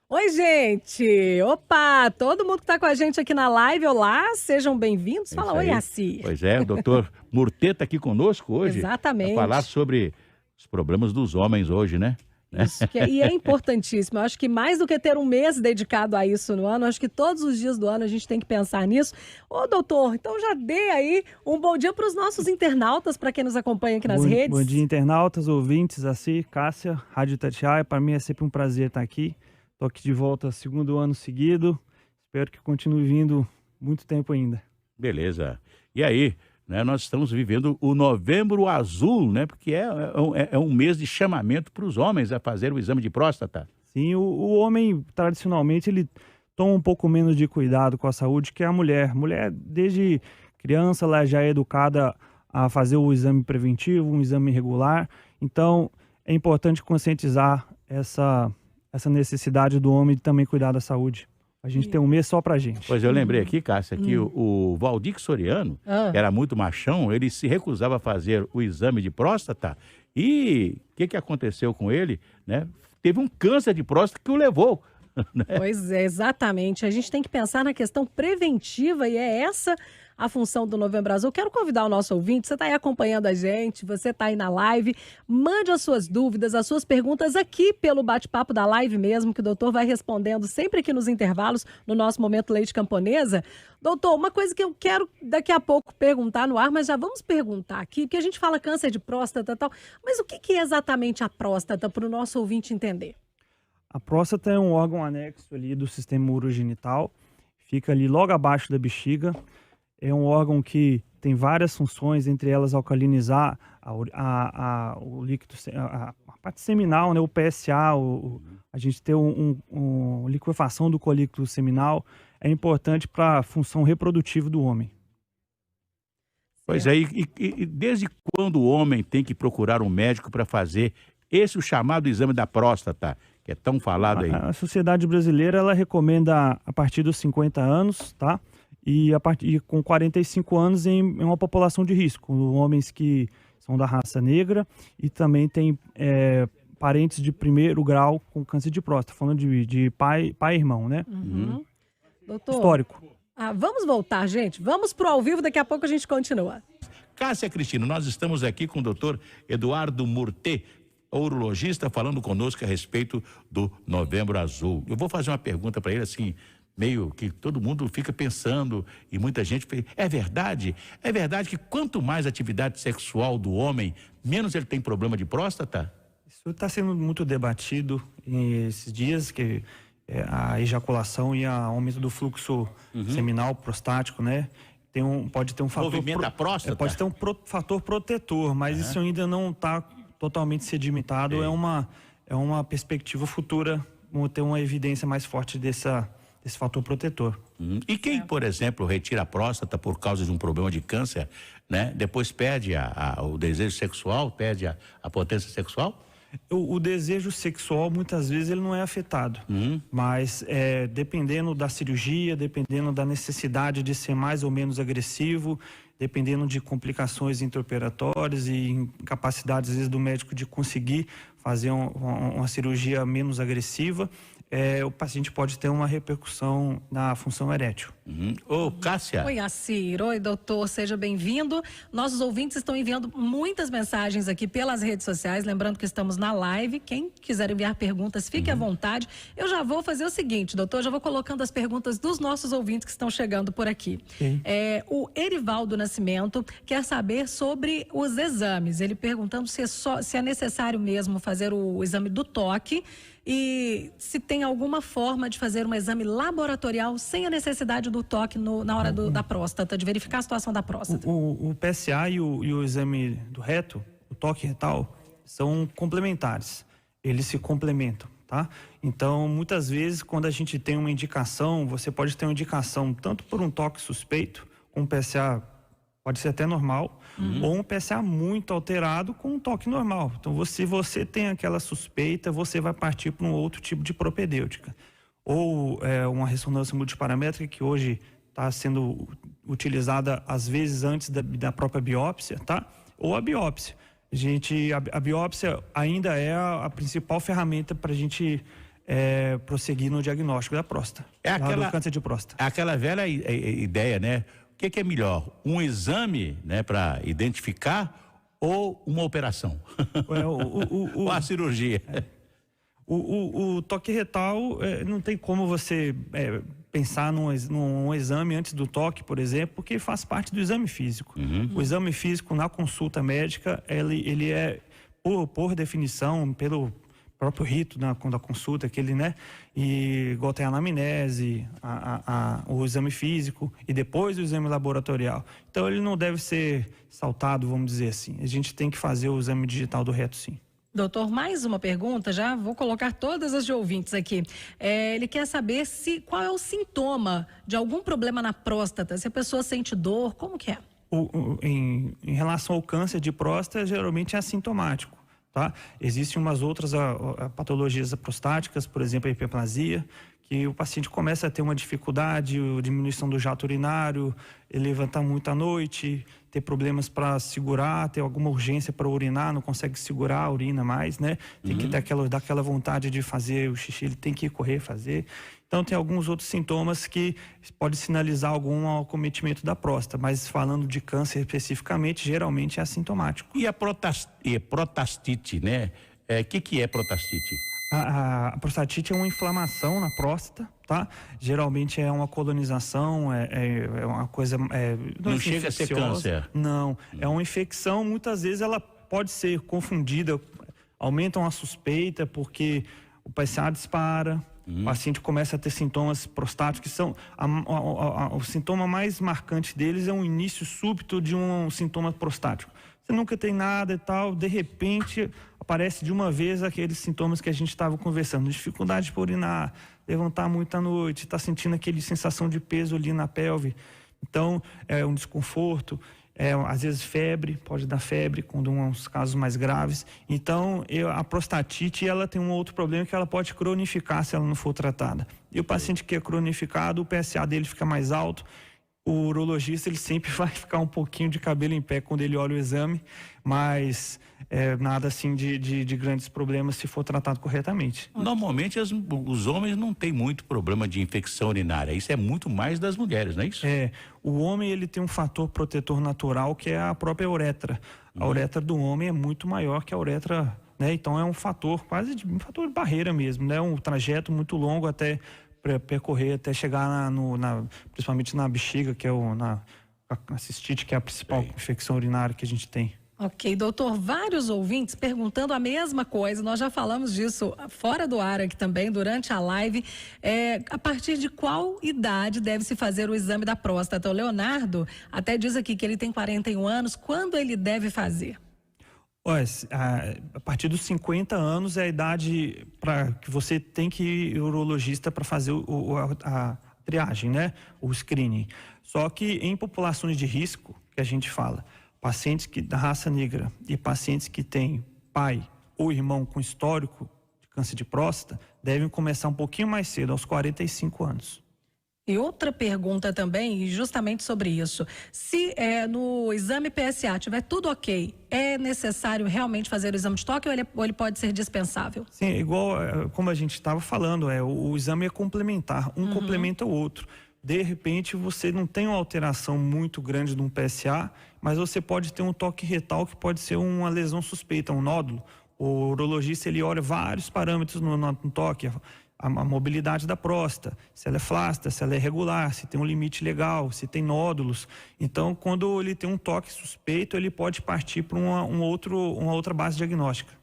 Oi, gente! Opa! Todo mundo que está com a gente aqui na live, olá, sejam bem-vindos. É Fala isso oi, aí. Assi. Pois é, o doutor Murtê está aqui conosco hoje para falar Exatamente. sobre os problemas dos homens hoje, né? E é importantíssimo. Eu acho que mais do que ter um mês dedicado a isso no ano, eu acho que todos os dias do ano a gente tem que pensar nisso. Ô, doutor, então já dei aí um bom dia para os nossos internautas, para quem nos acompanha aqui nas Bom dia, redes. internautas, ouvintes, Assi, Cássia, Rádio Itatiaia. Para mim é sempre um prazer estar aqui. Estou aqui de volta segundo ano seguido. Espero que continue vindo muito tempo ainda. Beleza. E aí, né, nós estamos vivendo o Novembro Azul, né? Porque é um mês de chamamento para os homens a fazer o exame de próstata. Sim, o homem, tradicionalmente, ele toma um pouco menos de cuidado com a saúde que a mulher. Mulher, desde criança, ela já é educada a fazer o exame preventivo, um exame regular. Então, é importante conscientizar essa necessidade do homem de também cuidar da saúde. A gente tem um mês só pra gente. Pois eu lembrei aqui, Cássia, que o Valdir Soriano, Ah. que era muito machão, ele se recusava a fazer o exame de próstata e o que aconteceu com ele, né? Teve um câncer de próstata que o levou. Pois é, exatamente. A gente tem que pensar na questão preventiva e é essa a função do Novembro Azul. Quero convidar o nosso ouvinte, você está aí acompanhando a gente, você está aí na live, mande as suas dúvidas, as suas perguntas aqui pelo bate-papo da live mesmo, que o doutor vai respondendo sempre aqui nos intervalos, no nosso Momento Leite Camponesa. Doutor, uma coisa que eu quero daqui a pouco perguntar no ar, mas já vamos perguntar aqui, porque a gente fala câncer de próstata e tal, mas o que é exatamente a próstata para o nosso ouvinte entender? A próstata é um órgão anexo ali do sistema urogenital, fica ali logo abaixo da bexiga. É um órgão que tem várias funções, entre elas alcalinizar o líquido, a parte seminal, né, o PSA, a gente ter uma liquefação do colículo seminal é importante para a função reprodutiva do homem. Pois é, e desde quando o homem tem que procurar um médico para fazer esse o chamado exame da próstata, que é tão falado aí? A sociedade brasileira, ela recomenda a partir dos 50 anos, tá? E com 45 anos em uma população de risco, homens que são da raça negra e também tem parentes de primeiro grau com câncer de próstata, falando de pai e irmão, né? Doutor, Histórico. vamos voltar, gente. Vamos pro ao vivo, daqui a pouco a gente continua. Cássia Cristina, nós estamos aqui com o doutor Eduardo Murtê, urologista, falando conosco a respeito do Novembro Azul. Eu vou fazer uma pergunta para ele assim, meio que todo mundo fica pensando e muita gente... É verdade que quanto mais atividade sexual do homem, menos ele tem problema de próstata? Isso está sendo muito debatido esses dias, que a ejaculação e o aumento do fluxo seminal prostático, né? Pode ter um fator... Movimenta a próstata? Pode ter um fator protetor, mas isso ainda não está totalmente sedimentado. É uma perspectiva futura, vamos ter uma evidência mais forte desse fator protetor. E quem, por exemplo, retira a próstata por causa de um problema de câncer, né? Depois perde o desejo sexual, perde a potência sexual? O desejo sexual, muitas vezes, ele não é afetado. Mas dependendo da cirurgia, dependendo da necessidade de ser mais ou menos agressivo, dependendo de complicações intraoperatórias e incapacidades, às vezes, do médico de conseguir fazer uma cirurgia menos agressiva, o paciente pode ter uma repercussão na função erétil. Ô, Cássia. Oi, Assir. Oi, doutor. Seja bem-vindo. Nossos ouvintes estão enviando muitas mensagens aqui pelas redes sociais. Lembrando que estamos na live. Quem quiser enviar perguntas, fique à vontade. Eu já vou fazer o seguinte, doutor. Já vou colocando as perguntas dos nossos ouvintes que estão chegando por aqui. O Erivaldo Nascimento quer saber sobre os exames. Ele perguntando se é necessário mesmo fazer o exame do toque e se tem alguma forma de fazer um exame laboratorial sem a necessidade do toque na hora da próstata, de verificar a situação da próstata. O PSA e o exame do reto, o toque retal, são complementares. Eles se complementam, tá? Então, muitas vezes, quando a gente tem uma indicação, você pode ter uma indicação tanto por um toque suspeito, com um PSA pode ser até normal, ou um PSA muito alterado com um toque normal. Então, se você tem aquela suspeita, você vai partir para um outro tipo de propedêutica. Ou uma ressonância multiparamétrica, que hoje está sendo utilizada, às vezes, antes da própria biópsia, tá? Ou a biópsia. A biópsia ainda é a principal ferramenta para a gente prosseguir no diagnóstico da próstata, do câncer de próstata. É aquela velha ideia, né? O que é melhor? Um exame, né, para identificar ou uma operação? Ou a cirurgia? O toque retal, não tem como você pensar num exame antes do toque, por exemplo, porque faz parte do exame físico. O exame físico na consulta médica, ele é, por definição, pelo próprio rito da consulta, né? E igual tem a anamnese, o exame físico e depois o exame laboratorial. Então ele não deve ser saltado, vamos dizer assim. A gente tem que fazer o exame digital do reto, sim. Doutor, mais uma pergunta, já vou colocar todas as de ouvintes aqui. Ele quer saber qual é o sintoma de algum problema na próstata, se a pessoa sente dor, como que é? Em relação ao câncer de próstata, geralmente é assintomático. Tá? Existem umas outras patologias prostáticas, por exemplo, a hiperplasia, que o paciente começa a ter uma dificuldade, diminuição do jato urinário, ele levanta muito à noite, ter problemas para segurar, ter alguma urgência para urinar, não consegue segurar a urina mais, né? Tem que dar aquela vontade de fazer o xixi, ele tem que correr fazer. Então tem alguns outros sintomas que pode sinalizar algum acometimento da próstata, mas falando de câncer especificamente, geralmente é assintomático. E a protastite, né? Que é protastite? A prostatite é uma inflamação na próstata, tá? Geralmente é uma colonização, é uma coisa... não chega a ser câncer? Não, é uma infecção, muitas vezes ela pode ser confundida, aumentam a suspeita porque o PSA dispara, o paciente começa a ter sintomas prostáticos, que são... o sintoma mais marcante deles é um início súbito de um sintoma prostático. Você nunca tem nada e tal, de repente aparece de uma vez aqueles sintomas que a gente estava conversando, dificuldade para urinar, levantar muito à noite, está sentindo aquele sensação de peso ali na pelve, então é um desconforto, às vezes febre, pode dar febre quando uns casos mais graves. Então a prostatite, ela tem um outro problema, que ela pode cronificar se ela não for tratada, e o paciente que é cronificado, o PSA dele fica mais alto. O urologista, ele sempre vai ficar um pouquinho de cabelo em pé quando ele olha o exame, mas nada assim de grandes problemas se for tratado corretamente. Normalmente os homens não têm muito problema de infecção urinária, isso é muito mais das mulheres, não é isso? O homem, ele tem um fator protetor natural, que é a própria uretra. A uretra do homem é muito maior que a uretra, né? Então é um fator um fator de barreira mesmo, né? Um trajeto muito longo até percorrer, até chegar principalmente na bexiga, que é a cistite, que é a principal infecção urinária que a gente tem. Ok, doutor, vários ouvintes perguntando a mesma coisa, nós já falamos disso fora do ar aqui também, durante a live, a partir de qual idade deve se fazer o exame da próstata? O Leonardo até diz aqui que ele tem 41 anos, quando ele deve fazer? A partir dos 50 anos é a idade para que você tem que ir ao urologista para fazer a triagem, né? O screening. Só que em populações de risco, que a gente fala, pacientes da raça negra e pacientes que têm pai ou irmão com histórico de câncer de próstata, devem começar um pouquinho mais cedo, aos 45 anos. E outra pergunta também, justamente sobre isso. Se no exame PSA tiver tudo ok, é necessário realmente fazer o exame de toque ou ele pode ser dispensável? Sim, igual como a gente estava falando, o exame é complementar, um complementa o outro. De repente você não tem uma alteração muito grande no PSA, mas você pode ter um toque retal que pode ser uma lesão suspeita, um nódulo. O urologista, ele olha vários parâmetros no toque, a mobilidade da próstata, se ela é flácida, se ela é irregular, se tem um limite legal, se tem nódulos. Então, quando ele tem um toque suspeito, ele pode partir para uma outra base diagnóstica.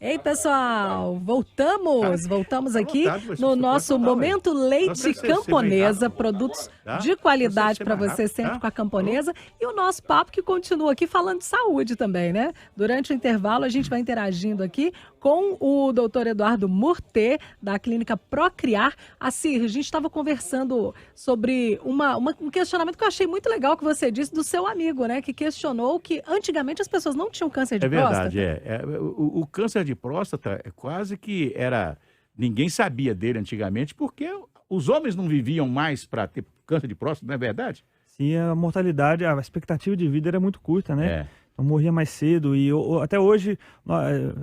Ei, pessoal, voltamos aqui no nosso Momento Leite Camponesa, produtos de qualidade para você sempre com a Camponesa, e o nosso papo que continua aqui falando de saúde também, né? Durante o intervalo a gente vai interagindo aqui com o doutor Eduardo Murtê, da clínica Procriar. A gente estava conversando sobre um questionamento que eu achei muito legal que você disse do seu amigo, né? Que questionou que antigamente as pessoas não tinham câncer de próstata. É verdade, o câncer de próstata é quase que ninguém sabia dele antigamente, porque os homens não viviam mais para ter câncer de próstata, não é verdade? Sim, a mortalidade, a expectativa de vida era muito curta, né? Então morria mais cedo e até hoje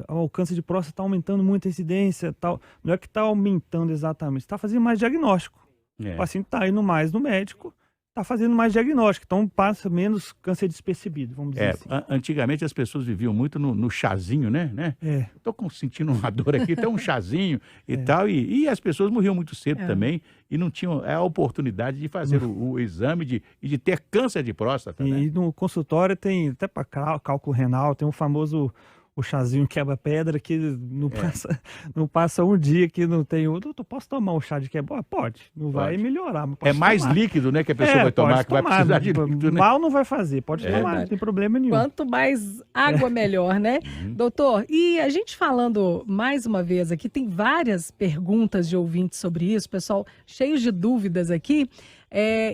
o câncer de próstata está aumentando muito a incidência, tal. Não é que está aumentando exatamente, está fazendo mais diagnóstico. O paciente está indo mais no médico, está fazendo mais diagnóstico, então passa menos câncer despercebido, vamos dizer assim. Antigamente as pessoas viviam muito no chazinho, né? Estou sentindo uma dor aqui, tem um chazinho e tal, e as pessoas morriam muito cedo também e não tinham a oportunidade de fazer o exame e de ter câncer de próstata, né? E no consultório tem, até para cálculo renal, tem o famoso o chazinho quebra-pedra que não passa um dia que não tem outro. Eu posso tomar um chá de quebra? Pode, não vai melhorar. Mas é mais tomar. Líquido, né, que a pessoa vai tomar, que vai precisar de líquido, né? Mal não vai fazer, pode tomar, não tem problema nenhum. Quanto mais água, melhor, né? Doutor, e a gente falando mais uma vez aqui, tem várias perguntas de ouvintes sobre isso, pessoal cheios de dúvidas aqui.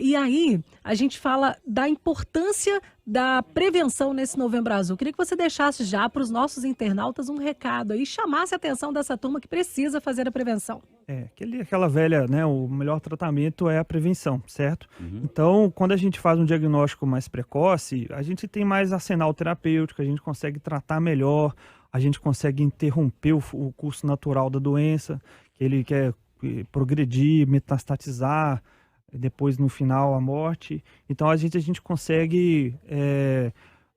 E aí, a gente fala da importância da prevenção nesse Novembro Azul. Queria que você deixasse já para os nossos internautas um recado aí, chamasse a atenção dessa turma que precisa fazer a prevenção. Aquela velha, né, o melhor tratamento é a prevenção, certo? Então, quando a gente faz um diagnóstico mais precoce, a gente tem mais arsenal terapêutico, a gente consegue tratar melhor, a gente consegue interromper o curso natural da doença, que ele quer progredir, metastatizar, depois no final a morte. Então a gente consegue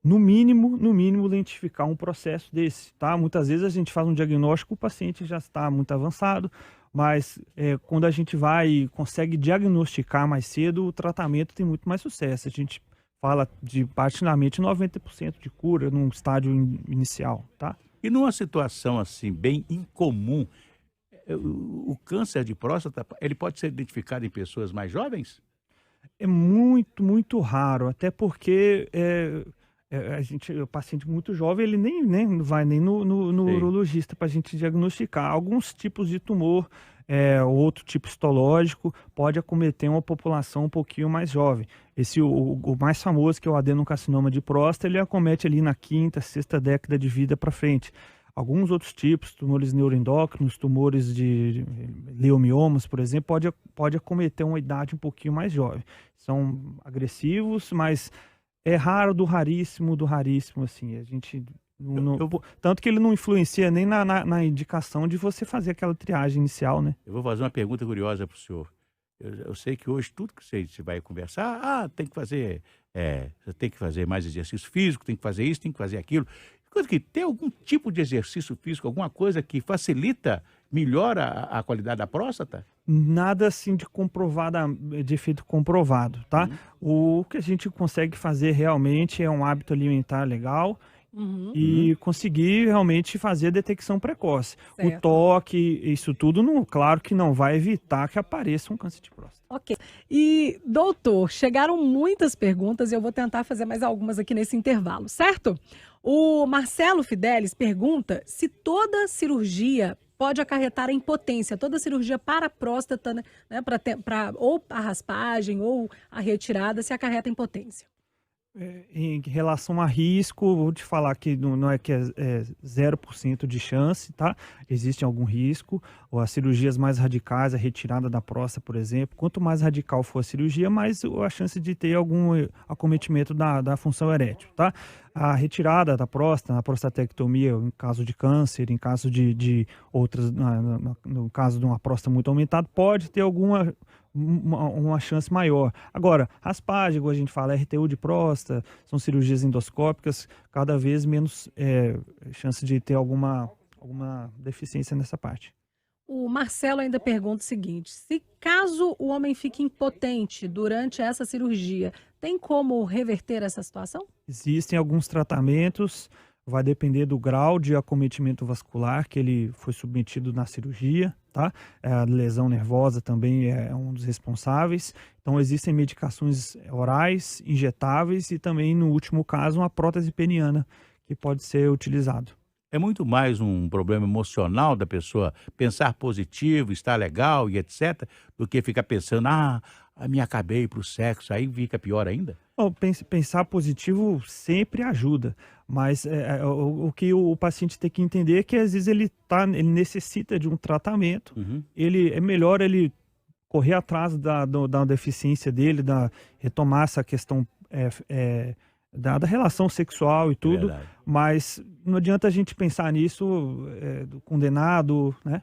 no mínimo identificar um processo desse, tá? Muitas vezes a gente faz um diagnóstico, o paciente já está muito avançado, mas quando a gente vai e consegue diagnosticar mais cedo, o tratamento tem muito mais sucesso. A gente fala de praticamente 90% de cura num estágio inicial, tá? E numa situação assim bem incomum, o câncer de próstata, ele pode ser identificado em pessoas mais jovens? É muito, muito raro, até porque o paciente muito jovem, ele nem vai nem no urologista para a gente diagnosticar. Alguns tipos de tumor, outro tipo histológico, pode acometer uma população um pouquinho mais jovem. O mais famoso, que é o adenocarcinoma de próstata, ele acomete ali na 5ª, 6ª década de vida para frente. Alguns outros tipos, tumores neuroendócrinos, tumores de leomiomas, por exemplo, pode acometer uma idade um pouquinho mais jovem. São agressivos, mas é raro do raríssimo, assim. A gente tanto que ele não influencia nem na indicação de você fazer aquela triagem inicial, né? Eu vou fazer uma pergunta curiosa para o senhor. Eu sei que hoje tudo que você vai conversar, tem que fazer, você tem que fazer mais exercício físico, tem que fazer isso, tem que fazer aquilo. Que tem algum tipo de exercício físico, alguma coisa que facilita, melhora a qualidade da próstata? Nada assim de efeito comprovado, tá? O que a gente consegue fazer realmente é um hábito alimentar legal e conseguir realmente fazer a detecção precoce. Certo. O toque, isso tudo, claro que não vai evitar que apareça um câncer de próstata. Ok. E, doutor, chegaram muitas perguntas e eu vou tentar fazer mais algumas aqui nesse intervalo, certo? O Marcelo Fidelis pergunta se toda cirurgia pode acarretar a impotência, toda cirurgia para a próstata, né, ou a raspagem ou a retirada, se acarreta impotência. Em relação a risco, vou te falar que não é que é 0% de chance, tá? Existe algum risco, ou as cirurgias mais radicais, a retirada da próstata, por exemplo, quanto mais radical for a cirurgia, mais a chance de ter algum acometimento da função erétil, tá? A retirada da próstata, a prostatectomia, em caso de câncer, em caso de outras, no caso de uma próstata muito aumentada, pode ter uma chance maior. Agora, raspagem, como a gente fala, RTU de próstata, são cirurgias endoscópicas, cada vez menos chance de ter alguma deficiência nessa parte. O Marcelo ainda pergunta o seguinte: se caso o homem fique impotente durante essa cirurgia, tem como reverter essa situação? Existem alguns tratamentos, vai depender do grau de acometimento vascular que ele foi submetido na cirurgia, tá? A lesão nervosa também é um dos responsáveis. Então existem medicações orais, injetáveis e também, no último caso, uma prótese peniana que pode ser utilizado. É muito mais um problema emocional da pessoa pensar positivo, estar legal e etc., do que ficar pensando, me acabei para o sexo, aí fica pior ainda? Bom, pensar positivo sempre ajuda, mas o que o paciente tem que entender é que às vezes ele necessita de um tratamento, é melhor ele correr atrás da deficiência dele, retomar essa questão da relação sexual e tudo, Verdade. mas não adianta a gente pensar nisso do condenado, né?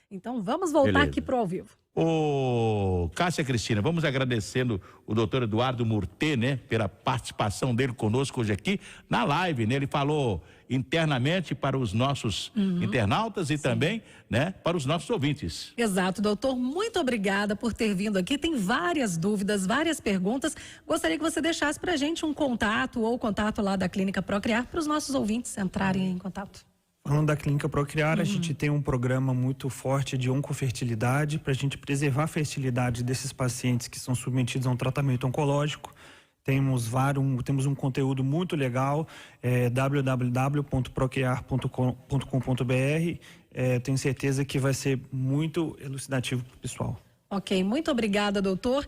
Então vamos voltar Beleza. aqui pro ao vivo. Ô, Cássia Cristina, vamos agradecendo o doutor Eduardo Murtê, né, pela participação dele conosco hoje aqui na live, né? Ele falou internamente para os nossos internautas e também, né, para os nossos ouvintes. Exato, doutor, muito obrigada por ter vindo aqui. Tem várias dúvidas, várias perguntas. Gostaria que você deixasse pra gente um contato ou contato lá da Clínica Procriar para os nossos ouvintes entrarem em contato. Falando da Clínica Procriar, a gente tem um programa muito forte de oncofertilidade para a gente preservar a fertilidade desses pacientes que são submetidos a um tratamento oncológico. Temos um conteúdo muito legal, www.procriar.com.br. Tenho certeza que vai ser muito elucidativo para o pessoal. Ok, muito obrigada, doutor.